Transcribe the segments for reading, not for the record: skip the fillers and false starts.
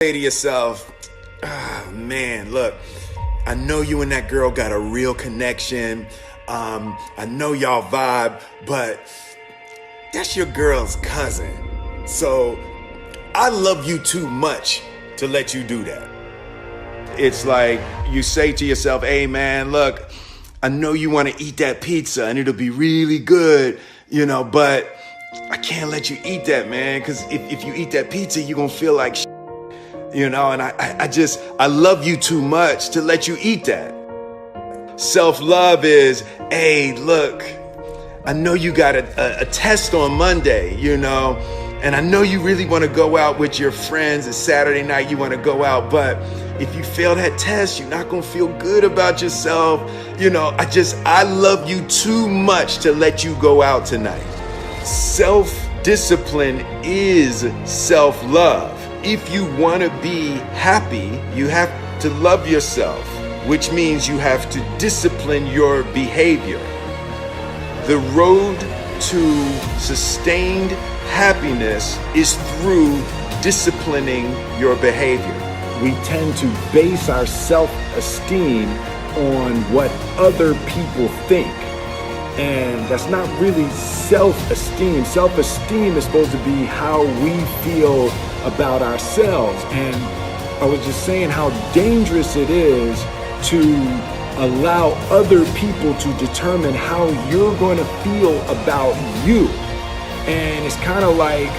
Say to yourself, man, look, I know you and that girl got a real connection. I know y'all vibe, but that's your girl's cousin. So I love you too much to let you do that. It's like you say to yourself, hey man, look, I know you want to eat that pizza and it'll be really good, but I can't let you eat that, man, because if you eat that pizza, you're going to feel like shit, and I love you too much to let you eat that. Self-love is, hey, look, I know you got a test on Monday, and I know you really want to go out with your friends. It's Saturday night, you want to go out, but if you fail that test, you're not going to feel good about yourself. I love you too much to let you go out tonight. Self-discipline is self-love. If you want to be happy, you have to love yourself, which means you have to discipline your behavior. The road to sustained happiness is through disciplining your behavior. We tend to base our self-esteem on what other people think. And that's not really self-esteem. Self-esteem is supposed to be how we feel about ourselves. And I was just saying how dangerous it is to allow other people to determine how you're going to feel about you. And it's kind of like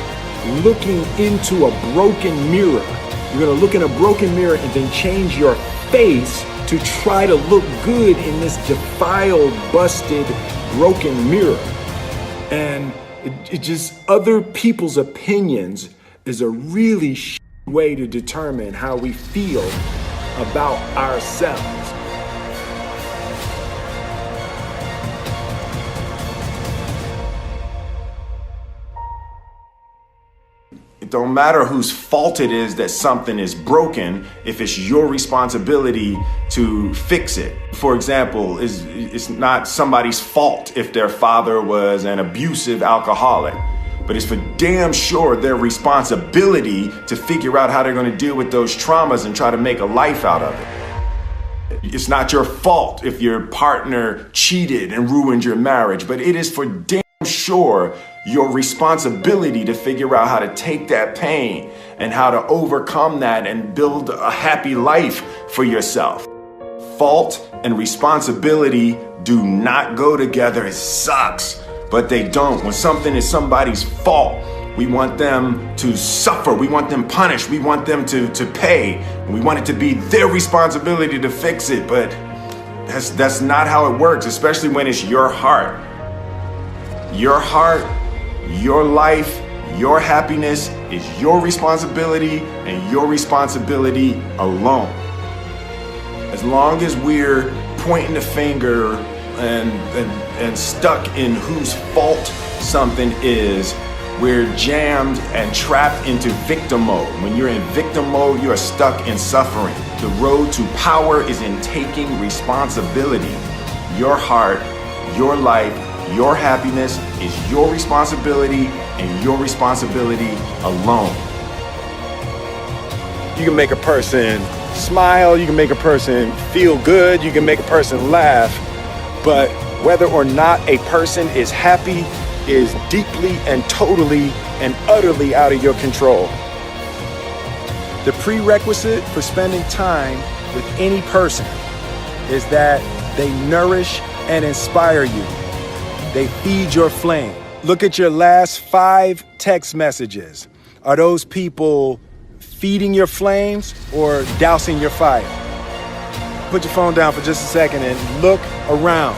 looking into a broken mirror. You're going to look in a broken mirror and then change your face to try to look good in this defiled, busted, broken mirror. And it just, other people's opinions is a really way to determine how we feel about ourselves. It don't matter whose fault it is that something is broken if it's your responsibility to fix it. For example, it's not somebody's fault if their father was an abusive alcoholic, but it's for damn sure their responsibility to figure out how they're going to deal with those traumas and try to make a life out of it. It's not your fault if your partner cheated and ruined your marriage, but it is for damn sure your responsibility to figure out how to take that pain and how to overcome that and build a happy life for yourself. Fault and responsibility do not go together. It sucks, but they don't. When something is somebody's fault, we want them to suffer. We want them punished. We want them to pay. We want it to be their responsibility to fix it, but that's not how it works, especially when it's your heart. Your heart, your life, your happiness is your responsibility and your responsibility alone. As long as we're pointing the finger and stuck in whose fault something is, we're jammed and trapped into victim mode. When you're in victim mode, you are stuck in suffering. The road to power is in taking responsibility. Your heart, your life, your happiness is your responsibility and your responsibility alone. You can make a person smile, you can make a person feel good, you can make a person laugh, but whether or not a person is happy is deeply and totally and utterly out of your control. The prerequisite for spending time with any person is that they nourish and inspire you. They feed your flame. Look at your last 5 text messages. Are those people feeding your flames or dousing your fire? Put your phone down for just a second and look around.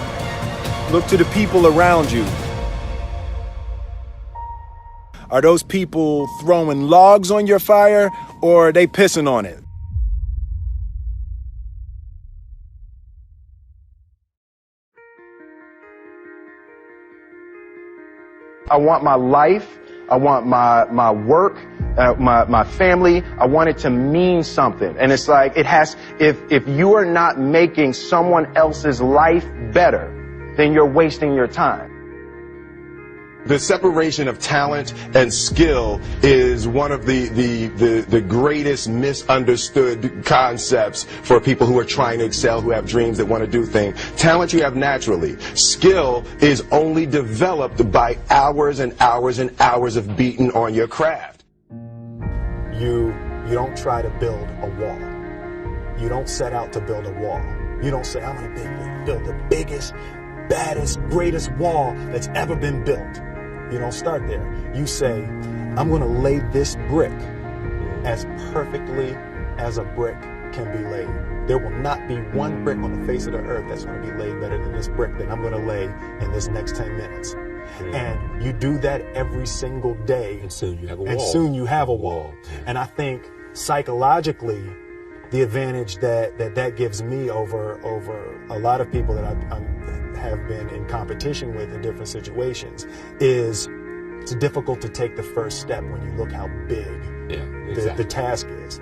Look to the people around you. Are those people throwing logs on your fire or are they pissing on it? I want my life, I want my work, my family, I want it to mean something. And it's like, if you are not making someone else's life better, then you're wasting your time. The separation of talent and skill is one of the greatest misunderstood concepts for people who are trying to excel, who have dreams that want to do things. Talent you have naturally. Skill is only developed by hours and hours and hours of beating on your craft. You don't try to build a wall. You don't set out to build a wall. You don't say, I'm going to build the biggest, baddest, greatest wall that's ever been built. You don't start there. You say, I'm going to lay this brick as perfectly as a brick can be laid. There will not be one brick on the face of the earth that's going to be laid better than this brick that I'm going to lay in this next 10 minutes. And you do that every single day. And soon you have a wall. And soon you have a wall. And I think psychologically, the advantage that gives me over a lot of people that I have been in competition with in different situations is it's difficult to take the first step when you look how big the task is.